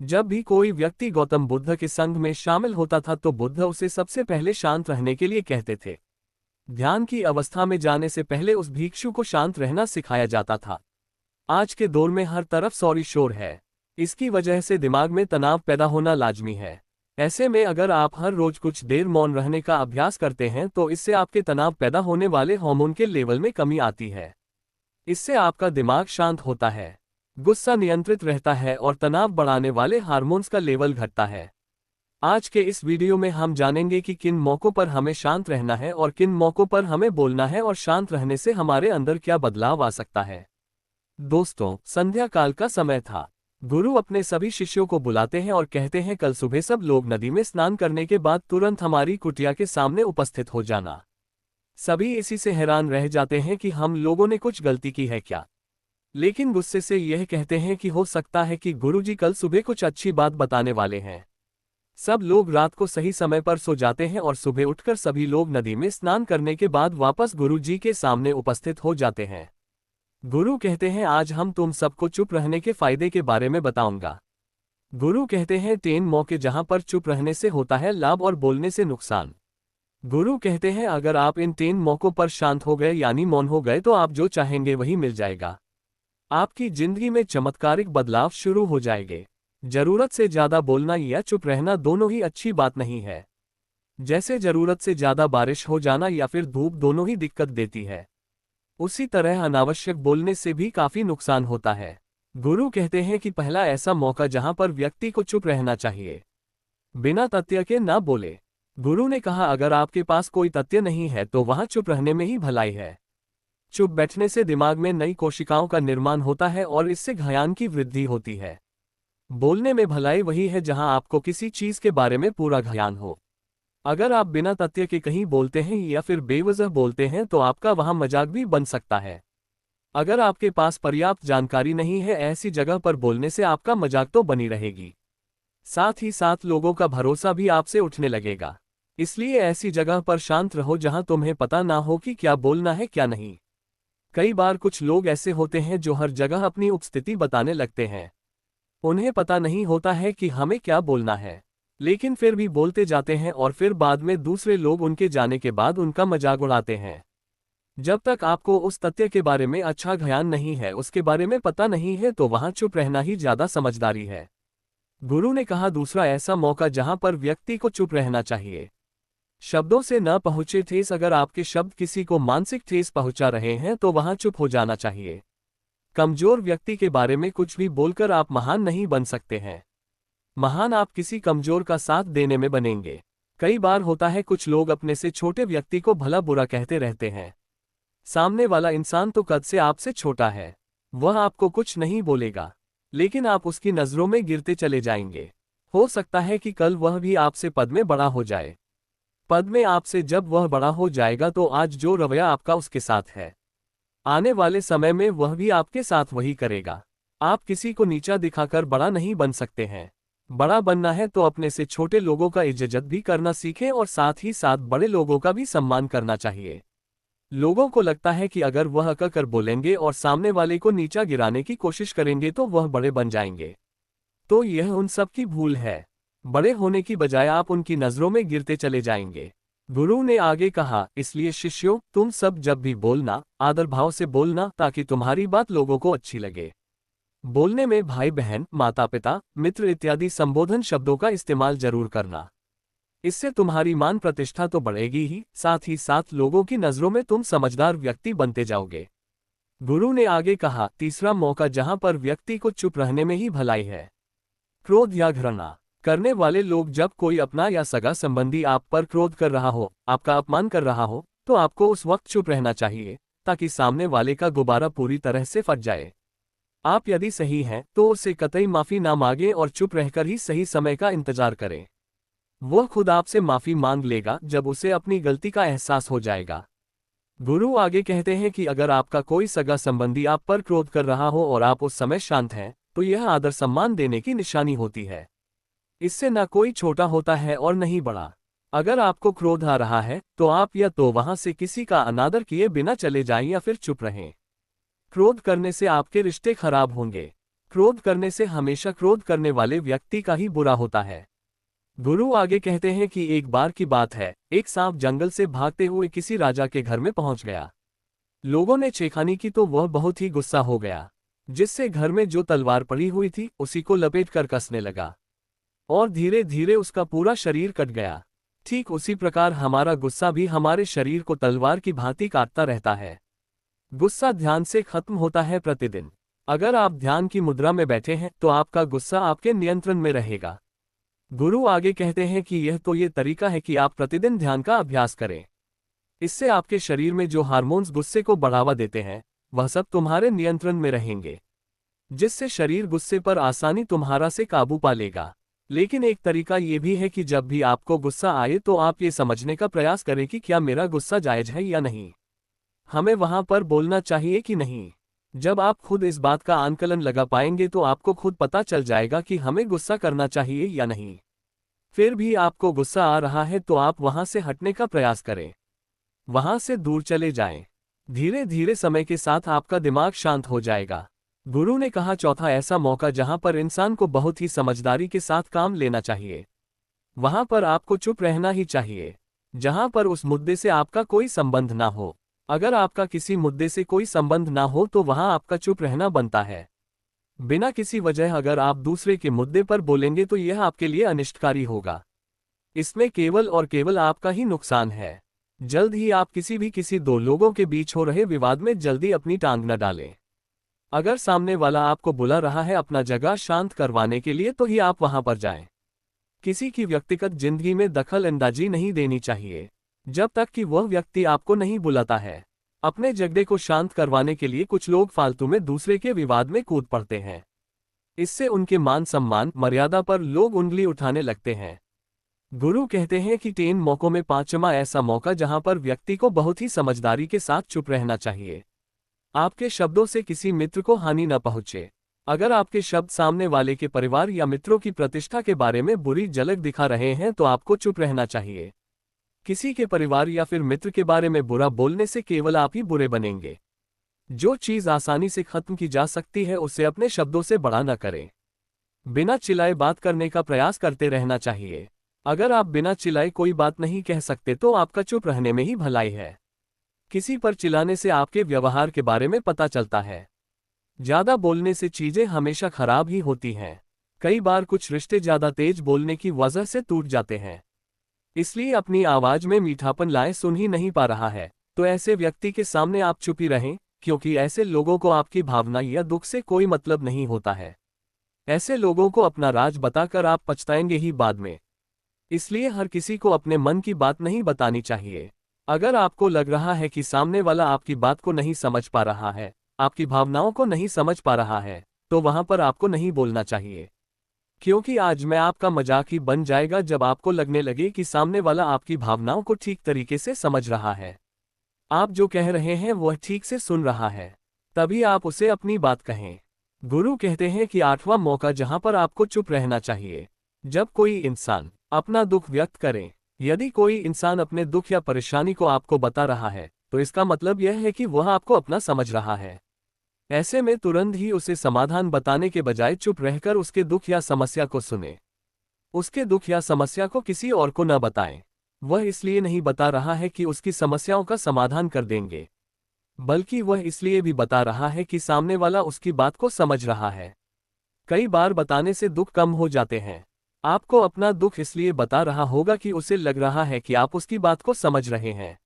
जब भी कोई व्यक्ति गौतम बुद्ध के संग में शामिल होता था तो बुद्ध उसे सबसे पहले शांत रहने के लिए कहते थे। ध्यान की अवस्था में जाने से पहले उस भिक्षु को शांत रहना सिखाया जाता था। आज के दौर में हर तरफ शोर शोर है। इसकी वजह से दिमाग में तनाव पैदा होना लाजमी है। ऐसे में अगर आप हर रोज कुछ देर मौन रहने का अभ्यास करते हैं तो इससे आपके तनाव पैदा होने वाले हार्मोन के लेवल में कमी आती है। इससे आपका दिमाग शांत होता है, गुस्सा नियंत्रित रहता है और तनाव बढ़ाने वाले हार्मोन्स का लेवल घटता है। आज के इस वीडियो में हम जानेंगे कि किन मौकों पर हमें शांत रहना है और किन मौकों पर हमें बोलना है और शांत रहने से हमारे अंदर क्या बदलाव आ सकता है। दोस्तों, संध्या काल का समय था। गुरु अपने सभी शिष्यों को बुलाते हैं और कहते हैं, कल सुबह सब लोग नदी में स्नान करने के बाद तुरंत हमारी कुटिया के सामने उपस्थित हो जाना। सभी इसी से हैरान रह जाते हैं कि हम लोगों ने कुछ गलती की है क्या, लेकिन गुस्से से यह कहते हैं कि हो सकता है कि गुरुजी कल सुबह कुछ अच्छी बात बताने वाले हैं। सब लोग रात को सही समय पर सो जाते हैं और सुबह उठकर सभी लोग नदी में स्नान करने के बाद वापस गुरुजी के सामने उपस्थित हो जाते हैं। गुरु कहते हैं, आज हम तुम सबको चुप रहने के फायदे के बारे में बताऊंगा। गुरु कहते हैं, 3 मौके जहां पर चुप रहने से होता है लाभ और बोलने से नुकसान। गुरु कहते हैं, अगर आप इन 3 मौकों पर शांत हो गए यानी मौन हो गए तो आप जो चाहेंगे वही मिल जाएगा। आपकी जिंदगी में चमत्कारिक बदलाव शुरू हो जाएंगे। जरूरत से ज्यादा बोलना या चुप रहना दोनों ही अच्छी बात नहीं है। जैसे जरूरत से ज्यादा बारिश हो जाना या फिर धूप दोनों ही दिक्कत देती है, उसी तरह अनावश्यक बोलने से भी काफी नुकसान होता है। गुरु कहते हैं कि पहला ऐसा मौका जहां पर व्यक्ति को चुप रहना चाहिए, बिना तथ्य के ना बोले। गुरु ने कहा, अगर आपके पास कोई तथ्य नहीं है तो वहां चुप रहने में ही भलाई है। चुप बैठने से दिमाग में नई कोशिकाओं का निर्माण होता है और इससे ज्ञान की वृद्धि होती है। बोलने में भलाई वही है जहां आपको किसी चीज के बारे में पूरा ज्ञान हो। अगर आप बिना तथ्य के कहीं बोलते हैं या फिर बेवजह बोलते हैं तो आपका वहां मजाक भी बन सकता है। अगर आपके पास पर्याप्त जानकारी नहीं है, ऐसी जगह पर बोलने से आपका मजाक तो बनी रहेगी, साथ ही साथ लोगों का भरोसा भी आपसे उठने लगेगा। इसलिए ऐसी जगह पर शांत रहो जहां तुम्हें पता ना हो कि क्या बोलना है क्या नहीं। कई बार कुछ लोग ऐसे होते हैं जो हर जगह अपनी उपस्थिति बताने लगते हैं। उन्हें पता नहीं होता है कि हमें क्या बोलना है, लेकिन फिर भी बोलते जाते हैं और फिर बाद में दूसरे लोग उनके जाने के बाद उनका मजाक उड़ाते हैं। जब तक आपको उस तथ्य के बारे में अच्छा ज्ञान नहीं है, उसके बारे में पता नहीं है, तो वहां चुप रहना ही ज्यादा समझदारी है। गुरु ने कहा, दूसरा ऐसा मौका जहां पर व्यक्ति को चुप रहना चाहिए, शब्दों से न पहुंचे ठेस। अगर आपके शब्द किसी को मानसिक ठेस पहुंचा रहे हैं तो वहां चुप हो जाना चाहिए। कमजोर व्यक्ति के बारे में कुछ भी बोलकर आप महान नहीं बन सकते हैं। महान आप किसी कमजोर का साथ देने में बनेंगे। कई बार होता है कुछ लोग अपने से छोटे व्यक्ति को भला बुरा कहते रहते हैं। सामने वाला इंसान तो कद से आपसे छोटा है, वह आपको कुछ नहीं बोलेगा, लेकिन आप उसकी नजरों में गिरते चले जाएंगे। हो सकता है कि कल वह भी आपसे पद में बड़ा हो जाए। पद में आपसे जब वह बड़ा हो जाएगा तो आज जो रवैया आपका उसके साथ है, आने वाले समय में वह भी आपके साथ वही करेगा। आप किसी को नीचा दिखाकर बड़ा नहीं बन सकते हैं। बड़ा बनना है तो अपने से छोटे लोगों का इज्जत भी करना सीखें और साथ ही साथ बड़े लोगों का भी सम्मान करना चाहिए। लोगों को लगता है कि अगर वह कर बोलेंगे और सामने वाले को नीचा गिराने की कोशिश करेंगे तो वह बड़े बन जाएंगे, तो यह उन सब की भूल है। बड़े होने की बजाय आप उनकी नजरों में गिरते चले जाएंगे। गुरु ने आगे कहा, इसलिए शिष्यों, तुम सब जब भी बोलना, आदर भाव से बोलना ताकि तुम्हारी बात लोगों को अच्छी लगे। बोलने में भाई बहन, माता पिता, मित्र इत्यादि संबोधन शब्दों का इस्तेमाल जरूर करना। इससे तुम्हारी मान प्रतिष्ठा तो बढ़ेगी ही, साथ ही साथ लोगों की नजरों में तुम समझदार व्यक्ति बनते जाओगे। गुरु ने आगे कहा, तीसरा मौका जहां पर व्यक्ति को चुप रहने में ही भलाई है, क्रोध या घृणा करने वाले लोग। जब कोई अपना या सगा संबंधी आप पर क्रोध कर रहा हो, आपका अपमान कर रहा हो, तो आपको उस वक्त चुप रहना चाहिए ताकि सामने वाले का गुब्बारा पूरी तरह से फट जाए। आप यदि सही हैं तो उससे कतई माफी ना मांगे और चुप रहकर ही सही समय का इंतजार करें। वह खुद आपसे माफी मांग लेगा जब उसे अपनी गलती का एहसास हो जाएगा। गुरु आगे कहते हैं कि अगर आपका कोई सगा संबंधी आप पर क्रोध कर रहा हो और आप उस समय शांत हैं, तो यह आदर सम्मान देने की निशानी होती है। इससे न कोई छोटा होता है और न ही बड़ा। अगर आपको क्रोध आ रहा है तो आप या तो वहां से किसी का अनादर किए बिना चले जाएं या फिर चुप रहें। क्रोध करने से आपके रिश्ते खराब होंगे। क्रोध करने से हमेशा क्रोध करने वाले व्यक्ति का ही बुरा होता है। गुरु आगे कहते हैं कि एक बार की बात है, एक सांप जंगल से भागते हुए किसी राजा के घर में पहुंच गया। लोगों ने छेड़खानी की तो वह बहुत ही गुस्सा हो गया, जिससे घर में जो तलवार पड़ी हुई थी उसी को लपेट कर कसने लगा और धीरे धीरे उसका पूरा शरीर कट गया। ठीक उसी प्रकार हमारा गुस्सा भी हमारे शरीर को तलवार की भांति काटता रहता है। गुस्सा ध्यान से खत्म होता है प्रतिदिन। अगर आप ध्यान की मुद्रा में बैठे हैं तो आपका गुस्सा आपके नियंत्रण में रहेगा। गुरु आगे कहते हैं कि ये तरीका है कि आप प्रतिदिन ध्यान का अभ्यास करें। इससे आपके शरीर में जो हार्मोन्स गुस्से को बढ़ावा देते हैं वह सब तुम्हारे नियंत्रण में रहेंगे, जिससे शरीर गुस्से पर आसानी तुम्हारा से काबू पा लेगा। लेकिन एक तरीका ये भी है कि जब भी आपको गुस्सा आए तो आप ये समझने का प्रयास करें कि क्या मेरा गुस्सा जायज है या नहीं, हमें वहां पर बोलना चाहिए कि नहीं। जब आप खुद इस बात का आंकलन लगा पाएंगे तो आपको खुद पता चल जाएगा कि हमें गुस्सा करना चाहिए या नहीं। फिर भी आपको गुस्सा आ रहा है तो आप वहां से हटने का प्रयास करें, वहां से दूर चले जाएं। धीरे धीरे समय के साथ आपका दिमाग शांत हो जाएगा। गुरु ने कहा चौथा ऐसा मौका जहां पर इंसान को बहुत ही समझदारी के साथ काम लेना चाहिए, वहां पर आपको चुप रहना ही चाहिए, जहां पर उस मुद्दे से आपका कोई संबंध ना हो। अगर आपका किसी मुद्दे से कोई संबंध ना हो तो वहां आपका चुप रहना बनता है। बिना किसी वजह अगर आप दूसरे के मुद्दे पर बोलेंगे तो यह आपके लिए अनिष्टकारी होगा। इसमें केवल और केवल आपका ही नुकसान है। जल्द ही आप किसी दो लोगों के बीच हो रहे विवाद में जल्दी अपनी टांग न डालें। अगर सामने वाला आपको बुला रहा है अपना जगह शांत करवाने के लिए तो ही आप वहां पर जाएं। किसी की व्यक्तिगत जिंदगी में दखल अंदाजी नहीं देनी चाहिए जब तक कि वह व्यक्ति आपको नहीं बुलाता है। अपने झगड़े को शांत करवाने के लिए कुछ लोग फालतू में दूसरे के विवाद में कूद पड़ते हैं। इससे उनके मान सम्मान मर्यादा पर लोग उंगली उठाने लगते हैं। गुरु कहते हैं कि 3 मौकों में 5वां ऐसा मौका जहां पर व्यक्ति को बहुत ही समझदारी के साथ चुप रहना चाहिए। आपके शब्दों से किसी मित्र को हानि न पहुंचे। अगर आपके शब्द सामने वाले के परिवार या मित्रों की प्रतिष्ठा के बारे में बुरी झलक दिखा रहे हैं तो आपको चुप रहना चाहिए। किसी के परिवार या फिर मित्र के बारे में बुरा बोलने से केवल आप ही बुरे बनेंगे। जो चीज आसानी से खत्म की जा सकती है उसे अपने शब्दों से बड़ा न करें। बिना चिल्लाए बात करने का प्रयास करते रहना चाहिए। अगर आप बिना चिल्लाए कोई बात नहीं कह सकते तो आपका चुप रहने में ही भलाई है। किसी पर चिल्लाने से आपके व्यवहार के बारे में पता चलता है। ज्यादा बोलने से चीजें हमेशा खराब ही होती हैं। कई बार कुछ रिश्ते ज्यादा तेज बोलने की वजह से टूट जाते हैं। इसलिए अपनी आवाज में मीठापन लाएं। सुन ही नहीं पा रहा है तो ऐसे व्यक्ति के सामने आप चुप ही रहें, क्योंकि ऐसे लोगों को आपकी भावना या दुख से कोई मतलब नहीं होता है। ऐसे लोगों को अपना राज बताकर आप पछताएंगे ही बाद में। इसलिए हर किसी को अपने मन की बात नहीं बतानी चाहिए। अगर आपको लग रहा है कि सामने वाला आपकी बात को नहीं समझ पा रहा है, आपकी भावनाओं को नहीं समझ पा रहा है, तो वहां पर आपको नहीं बोलना चाहिए, क्योंकि आज मैं आपका मजाक ही बन जाएगा जब आपको लगने लगे कि सामने वाला आपकी भावनाओं को ठीक तरीके से समझ रहा है, आप जो कह रहे हैं वह ठीक से सुन रहा है, तभी आप उसे अपनी बात कहें। गुरु कहते हैं कि 8वां मौका जहां पर आपको चुप रहना चाहिए, जब कोई इंसान अपना दुख व्यक्त करे। यदि कोई इंसान अपने दुख या परेशानी को आपको बता रहा है तो इसका मतलब यह है कि वह आपको अपना समझ रहा है। ऐसे में तुरंत ही उसे समाधान बताने के बजाय चुप रहकर उसके दुख या समस्या को सुने। उसके दुख या समस्या को किसी और को न बताएं। वह इसलिए नहीं बता रहा है कि उसकी समस्याओं का समाधान कर देंगे, बल्कि वह इसलिए भी बता रहा है कि सामने वाला उसकी बात को समझ रहा है। कई बार बताने से दुख कम हो जाते हैं। आपको अपना दुख इसलिए बता रहा होगा कि उसे लग रहा है कि आप उसकी बात को समझ रहे हैं।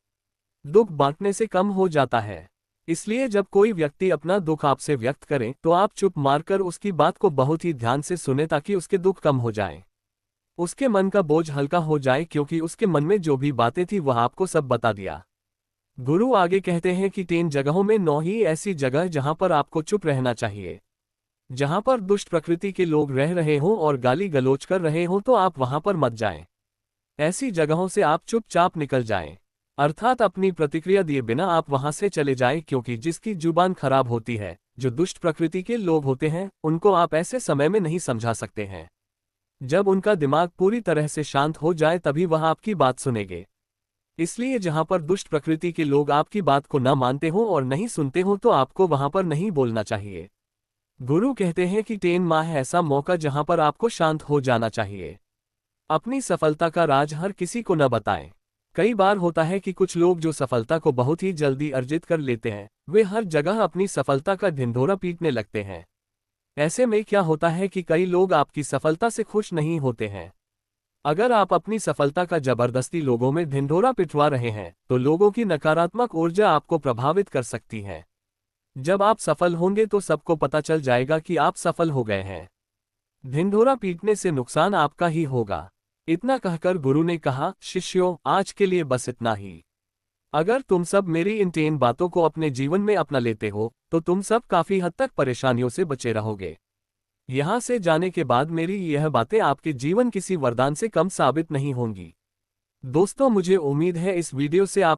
दुख बांटने से कम हो जाता है। इसलिए जब कोई व्यक्ति अपना दुख आपसे व्यक्त करे तो आप चुप मारकर उसकी बात को बहुत ही ध्यान से सुने ताकि उसके दुख कम हो जाएं। उसके मन का बोझ हल्का हो जाए, क्योंकि उसके मन में जो भी बातें थी वह आपको सब बता दिया। गुरु आगे कहते हैं कि 3 जगहों में 9 ही ऐसी जगह जहां पर आपको चुप रहना चाहिए। जहां पर दुष्ट प्रकृति के लोग रह रहे हों और गाली गलोच कर रहे हों तो आप वहां पर मत जाएं। ऐसी जगहों से आप चुपचाप निकल जाएं, अर्थात अपनी प्रतिक्रिया दिए बिना आप वहां से चले जाएं, क्योंकि जिसकी जुबान खराब होती है, जो दुष्ट प्रकृति के लोग होते हैं, उनको आप ऐसे समय में नहीं समझा सकते हैं। जब उनका दिमाग पूरी तरह से शांत हो जाए तभी वह आपकी बात सुनेंगे। इसलिए जहां पर दुष्ट प्रकृति के लोग आपकी बात को न मानते हों और नहीं सुनते हों तो आपको वहां पर नहीं बोलना चाहिए। गुरु कहते हैं कि 10 माह है ऐसा मौका जहां पर आपको शांत हो जाना चाहिए। अपनी सफलता का राज हर किसी को न बताएं। कई बार होता है कि कुछ लोग जो सफलता को बहुत ही जल्दी अर्जित कर लेते हैं, वे हर जगह अपनी सफलता का ढिंढोरा पीटने लगते हैं। ऐसे में क्या होता है कि कई लोग आपकी सफलता से खुश नहीं होते हैं। अगर आप अपनी सफलता का जबरदस्ती लोगों में ढिंढोरा पिटवा रहे हैं, तो लोगों की नकारात्मक ऊर्जा आपको प्रभावित कर सकती है। जब आप सफल होंगे तो सबको पता चल जाएगा कि आप सफल हो गए हैं। ढिंढोरा पीटने से नुकसान आपका ही होगा। इतना कहकर गुरु ने कहा, शिष्यों, आज के लिए बस इतना ही। अगर तुम सब मेरी इन 10 बातों को अपने जीवन में अपना लेते हो, तो तुम सब काफी हद तक परेशानियों से बचे रहोगे। यहां से जाने के बाद मेरी यह बातें आपके जीवन किसी वरदान से कम साबित नहीं होंगी। दोस्तों, मुझे उम्मीद है इस वीडियो से आप